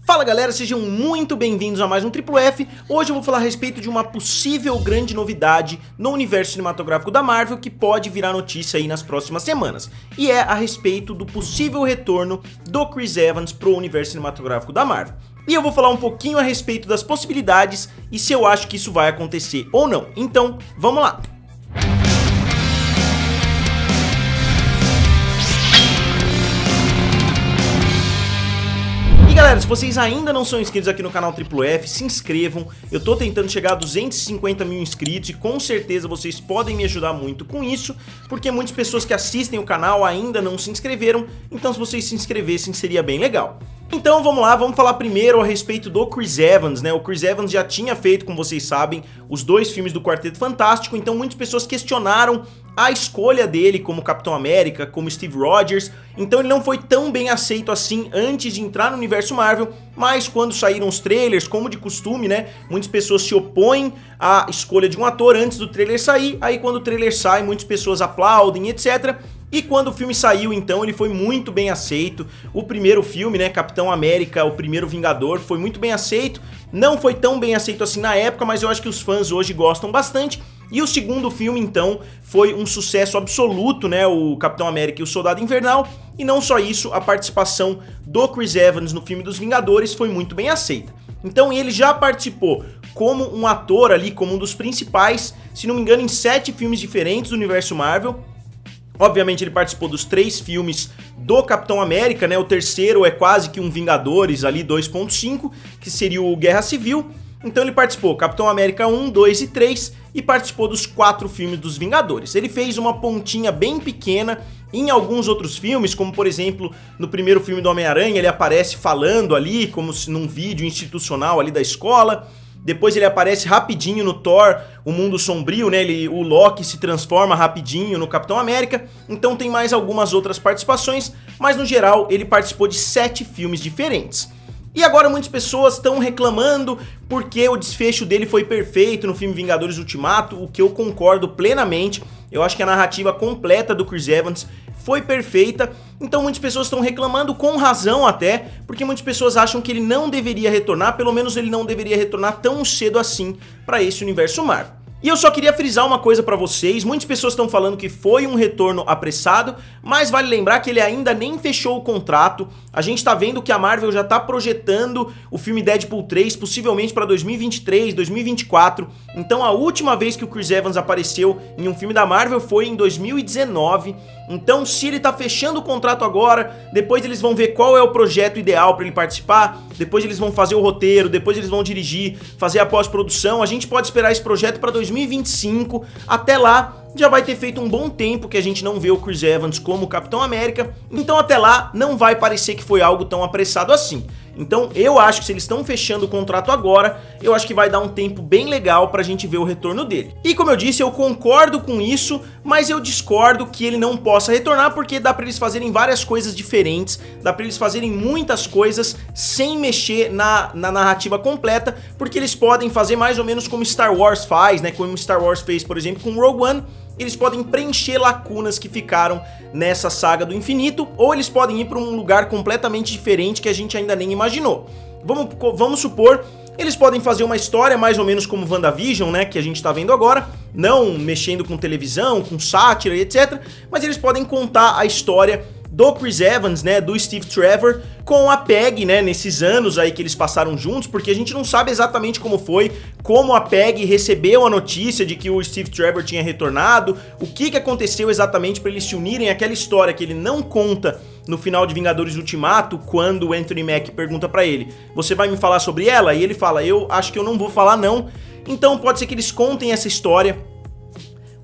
Fala galera, sejam muito bem-vindos a mais um Triplo F. Hoje eu vou falar a respeito de uma possível grande novidade no universo cinematográfico da Marvel que pode virar notícia aí nas próximas semanas. E é a respeito do possível retorno do Chris Evans pro universo cinematográfico da Marvel. E eu vou falar um pouquinho a respeito das possibilidades e se eu acho que isso vai acontecer ou não. Então, vamos lá! Galera, se vocês ainda não são inscritos aqui no canal Triplo F, se inscrevam. Eu tô tentando chegar a 250 mil inscritos e com certeza vocês podem me ajudar muito com isso, porque muitas pessoas que assistem o canal ainda não se inscreveram, então se vocês se inscrevessem seria bem legal. Então vamos lá, vamos falar primeiro a respeito do Chris Evans, né? O Chris Evans já tinha feito, como vocês sabem, os dois filmes do Quarteto Fantástico, então muitas pessoas questionaram a escolha dele como Capitão América, como Steve Rogers, então ele não foi tão bem aceito assim antes de entrar no universo Marvel, mas quando saíram os trailers, como de costume, né, muitas pessoas se opõem à escolha de um ator antes do trailer sair, aí quando o trailer sai, muitas pessoas aplaudem, etc. E quando o filme saiu, então, ele foi muito bem aceito. O primeiro filme, né, Capitão América, o primeiro Vingador, foi muito bem aceito. Não foi tão bem aceito assim na época, mas eu acho que os fãs hoje gostam bastante. E o segundo filme, então, foi um sucesso absoluto, né, o Capitão América e o Soldado Invernal. E não só isso, a participação do Chris Evans no filme dos Vingadores foi muito bem aceita. Então ele já participou como um ator ali, como um dos principais, se não me engano, em 7 filmes diferentes do universo Marvel. Obviamente ele participou dos 3 filmes do Capitão América, né? O terceiro é quase que um Vingadores ali 2.5, que seria o Guerra Civil. Então ele participou Capitão América 1, 2 e 3 e participou dos 4 filmes dos Vingadores. Ele fez uma pontinha bem pequena em alguns outros filmes, como por exemplo, no primeiro filme do Homem-Aranha, ele aparece falando ali, como se num vídeo institucional ali da escola. Depois ele aparece rapidinho no Thor, o Mundo Sombrio, né? O Loki se transforma rapidinho no Capitão América. Então tem mais algumas outras participações, mas no geral ele participou de 7 filmes diferentes. E agora muitas pessoas estão reclamando porque o desfecho dele foi perfeito no filme Vingadores Ultimato, o que eu concordo plenamente. Eu acho que a narrativa completa do Chris Evans foi perfeita, então muitas pessoas estão reclamando com razão até, porque muitas pessoas acham que ele não deveria retornar, pelo menos ele não deveria retornar tão cedo assim para esse universo Marvel. E eu só queria frisar uma coisa pra vocês, muitas pessoas estão falando que foi um retorno apressado, mas vale lembrar que ele ainda nem fechou o contrato. A gente tá vendo que a Marvel já tá projetando o filme Deadpool 3 possivelmente pra 2023, 2024. Então a última vez que o Chris Evans apareceu em um filme da Marvel foi em 2019. Então se ele tá fechando o contrato agora, depois eles vão ver qual é o projeto ideal pra ele participar, depois eles vão fazer o roteiro, depois eles vão dirigir, fazer a pós-produção. A gente pode esperar esse projeto pra 2025, até lá já vai ter feito um bom tempo que a gente não vê o Chris Evans como Capitão América, então até lá não vai parecer que foi algo tão apressado assim. Então eu acho que se eles estão fechando o contrato agora, eu acho que vai dar um tempo bem legal pra gente ver o retorno dele. E como eu disse, eu concordo com isso, mas eu discordo que ele não possa retornar, porque dá pra eles fazerem várias coisas diferentes, dá pra eles fazerem muitas coisas sem mexer na narrativa completa, porque eles podem fazer mais ou menos como Star Wars faz, né? Como Star Wars fez, por exemplo, com Rogue One. Eles podem preencher lacunas que ficaram nessa saga do infinito, ou eles podem ir para um lugar completamente diferente que a gente ainda nem imaginou. Vamos supor, eles podem fazer uma história mais ou menos como WandaVision, né, que a gente tá vendo agora, não mexendo com televisão, com sátira e etc, mas eles podem contar a história do Chris Evans, né, do Steve Trevor, com a Peggy, né, nesses anos aí que eles passaram juntos, porque a gente não sabe exatamente como foi, como a Peggy recebeu a notícia de que o Steve Trevor tinha retornado, o que aconteceu exatamente para eles se unirem, aquela história que ele não conta no final de Vingadores Ultimato, quando o Anthony Mack pergunta pra ele, você vai me falar sobre ela? E ele fala, eu acho que eu não vou falar não, então pode ser que eles contem essa história.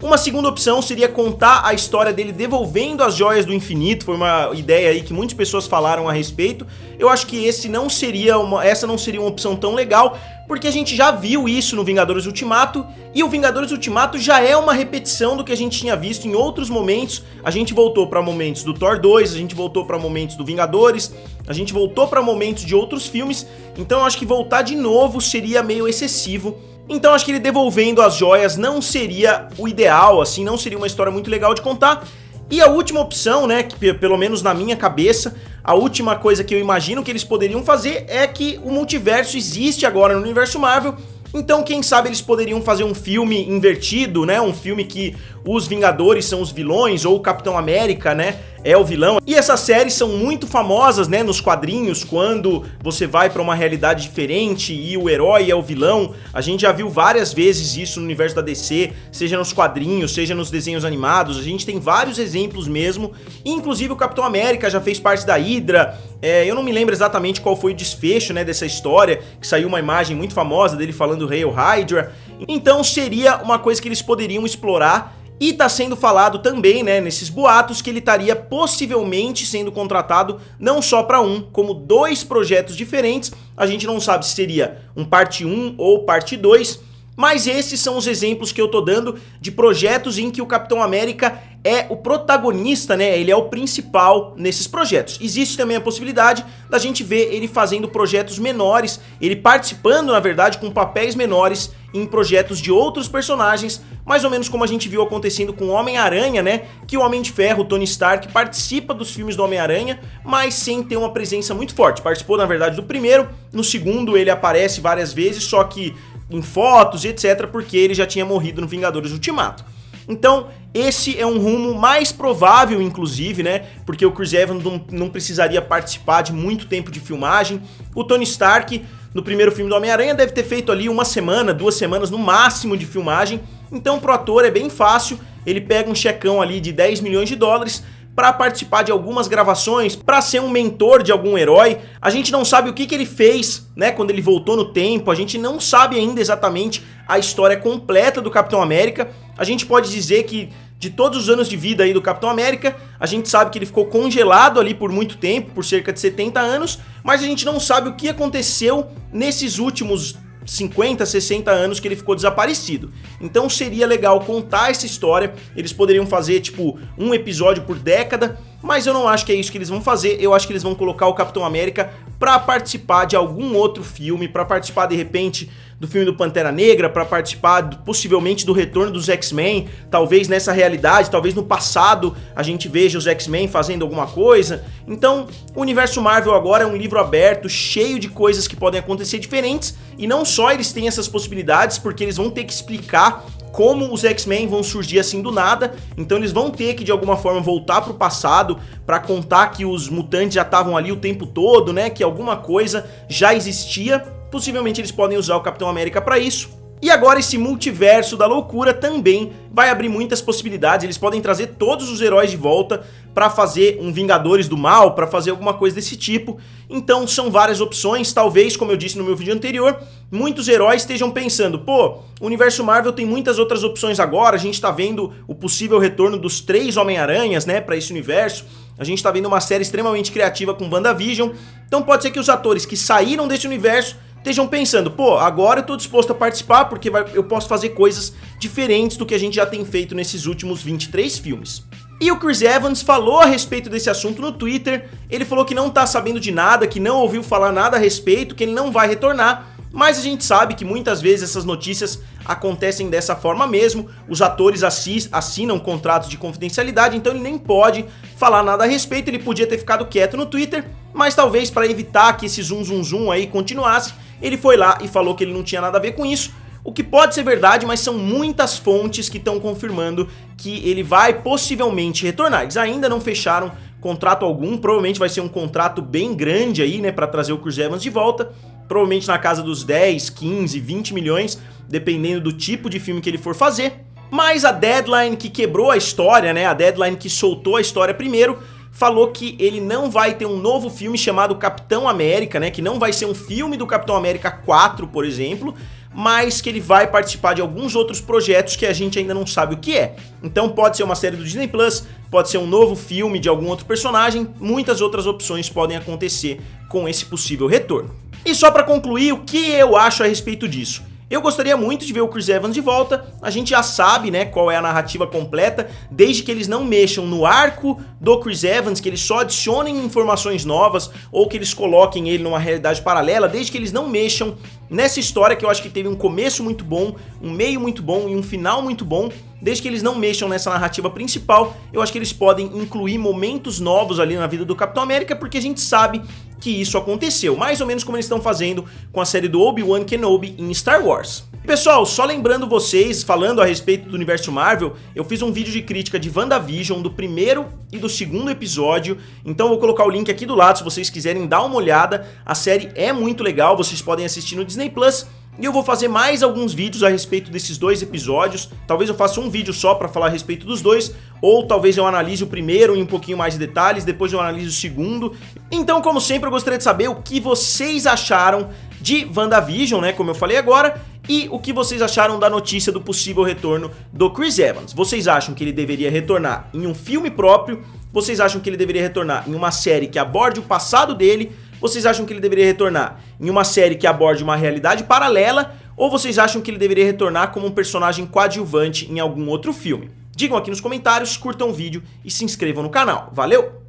Uma segunda opção seria contar a história dele devolvendo as joias do infinito, foi uma ideia aí que muitas pessoas falaram a respeito. Eu acho que essa não seria uma opção tão legal, porque a gente já viu isso no Vingadores Ultimato, e o Vingadores Ultimato já é uma repetição do que a gente tinha visto em outros momentos. A gente voltou para momentos do Thor 2, a gente voltou para momentos do Vingadores, a gente voltou para momentos de outros filmes, então eu acho que voltar de novo seria meio excessivo. Então acho que ele devolvendo as joias não seria o ideal, assim, não seria uma história muito legal de contar. E a última opção, né, que pelo menos na minha cabeça, a última coisa que eu imagino que eles poderiam fazer é que o multiverso existe agora no universo Marvel. Então, quem sabe eles poderiam fazer um filme invertido, né? Um filme que os Vingadores são os vilões, ou o Capitão América, né, é o vilão. E essas séries são muito famosas, né, nos quadrinhos, quando você vai pra uma realidade diferente e o herói é o vilão. A gente já viu várias vezes isso no universo da DC, seja nos quadrinhos, seja nos desenhos animados. A gente tem vários exemplos mesmo, inclusive o Capitão América já fez parte da Hydra. Eu não me lembro exatamente qual foi o desfecho, né, dessa história, que saiu uma imagem muito famosa dele falando Hail Hydra. Então seria uma coisa que eles poderiam explorar. E tá sendo falado também, né, nesses boatos, que ele estaria possivelmente sendo contratado não só para um, como 2 projetos diferentes. A gente não sabe se seria um parte 1 ou parte 2, mas esses são os exemplos que eu tô dando de projetos em que o Capitão América é o protagonista, né, ele é o principal nesses projetos. Existe também a possibilidade da gente ver ele fazendo projetos menores, ele participando, na verdade, com papéis menores em projetos de outros personagens, mais ou menos como a gente viu acontecendo com o Homem-Aranha, né, que o Homem de Ferro, o Tony Stark, participa dos filmes do Homem-Aranha, mas sem ter uma presença muito forte. Participou, na verdade, do primeiro, no segundo ele aparece várias vezes, só que em fotos e etc, porque ele já tinha morrido no Vingadores Ultimato. Então, esse é um rumo mais provável, inclusive, né? Porque o Chris Evans não precisaria participar de muito tempo de filmagem. O Tony Stark, no primeiro filme do Homem-Aranha, deve ter feito ali 1 semana, 2 semanas no máximo de filmagem. Então, pro ator é bem fácil, ele pega um checão ali de 10 milhões de dólares para participar de algumas gravações, para ser um mentor de algum herói. A gente não sabe o que ele fez, né, quando ele voltou no tempo, a gente não sabe ainda exatamente a história completa do Capitão América. A gente pode dizer que de todos os anos de vida aí do Capitão América, a gente sabe que ele ficou congelado ali por muito tempo, por cerca de 70 anos, mas a gente não sabe o que aconteceu nesses últimos 50, 60 anos que ele ficou desaparecido. Então seria legal contar essa história. Eles poderiam fazer tipo um episódio por década, mas eu não acho que é isso que eles vão fazer. Eu acho que eles vão colocar o Capitão América pra participar de algum outro filme, pra participar de repente do filme do Pantera Negra, pra participar possivelmente do retorno dos X-Men, talvez nessa realidade, talvez no passado a gente veja os X-Men fazendo alguma coisa. Então, o universo Marvel agora é um livro aberto, cheio de coisas que podem acontecer diferentes, e não só eles têm essas possibilidades, porque eles vão ter que explicar como os X-Men vão surgir assim do nada. Então eles vão ter que de alguma forma voltar pro passado para contar que os mutantes já estavam ali o tempo todo, né, que alguma coisa já existia. Possivelmente eles podem usar o Capitão América para isso. E agora esse multiverso da loucura também vai abrir muitas possibilidades. Eles podem trazer todos os heróis de volta para fazer um Vingadores do Mal, para fazer alguma coisa desse tipo. Então são várias opções. Talvez, como eu disse no meu vídeo anterior, muitos heróis estejam pensando, pô, o universo Marvel tem muitas outras opções agora. A gente tá vendo o possível retorno dos 3 Homem-Aranhas, né, para esse universo. A gente tá vendo uma série extremamente criativa com WandaVision. Então pode ser que os atores que saíram desse universo estejam pensando, pô, agora eu tô disposto a participar porque eu posso fazer coisas diferentes do que a gente já tem feito nesses últimos 23 filmes. E o Chris Evans falou a respeito desse assunto no Twitter. Ele falou que não tá sabendo de nada, que não ouviu falar nada a respeito, que ele não vai retornar. Mas a gente sabe que muitas vezes essas notícias acontecem dessa forma mesmo. Os atores assinam contratos de confidencialidade, então ele nem pode falar nada a respeito. Ele podia ter ficado quieto no Twitter, mas talvez para evitar que esse zum aí continuasse, ele foi lá e falou que ele não tinha nada a ver com isso. O que pode ser verdade, mas são muitas fontes que estão confirmando que ele vai possivelmente retornar. Eles ainda não fecharam contrato algum, provavelmente vai ser um contrato bem grande aí, né, para trazer o Chris Evans de volta. Provavelmente na casa dos 10, 15, 20 milhões, dependendo do tipo de filme que ele for fazer. Mas a Deadline que quebrou a história, né, a Deadline que soltou a história primeiro, falou que ele não vai ter um novo filme chamado Capitão América, né, que não vai ser um filme do Capitão América 4, por exemplo, mas que ele vai participar de alguns outros projetos que a gente ainda não sabe o que é. Então pode ser uma série do Disney Plus, pode ser um novo filme de algum outro personagem, muitas outras opções podem acontecer com esse possível retorno. E só para concluir, o que eu acho a respeito disso? Eu gostaria muito de ver o Chris Evans de volta. A gente já sabe, né, qual é a narrativa completa, desde que eles não mexam no arco do Chris Evans, que eles só adicionem informações novas ou que eles coloquem ele numa realidade paralela, desde que eles não mexam nessa história que eu acho que teve um começo muito bom, um meio muito bom e um final muito bom. desde que eles não mexam nessa narrativa principal, eu acho que eles podem incluir momentos novos ali na vida do Capitão América, porque a gente sabe que isso aconteceu, mais ou menos como eles estão fazendo com a série do Obi-Wan Kenobi em Star Wars. Pessoal, só lembrando vocês, falando a respeito do universo Marvel, eu fiz um vídeo de crítica de WandaVision, do primeiro e do segundo episódio, então eu vou colocar o link aqui do lado se vocês quiserem dar uma olhada. A série é muito legal, vocês podem assistir no Disney Plus. E eu vou fazer mais alguns vídeos a respeito desses dois episódios. Talvez eu faça um vídeo só pra falar a respeito dos dois, ou talvez eu analise o primeiro em um pouquinho mais de detalhes, depois eu analise o segundo. Então, como sempre, eu gostaria de saber o que vocês acharam de WandaVision, né, como eu falei agora, e o que vocês acharam da notícia do possível retorno do Chris Evans. Vocês acham que ele deveria retornar em um filme próprio? Vocês acham que ele deveria retornar em uma série que aborde o passado dele? Vocês acham que ele deveria retornar em uma série que aborde uma realidade paralela? Ou vocês acham que ele deveria retornar como um personagem coadjuvante em algum outro filme? Digam aqui nos comentários, curtam o vídeo e se inscrevam no canal. Valeu!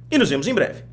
E nos vemos em breve.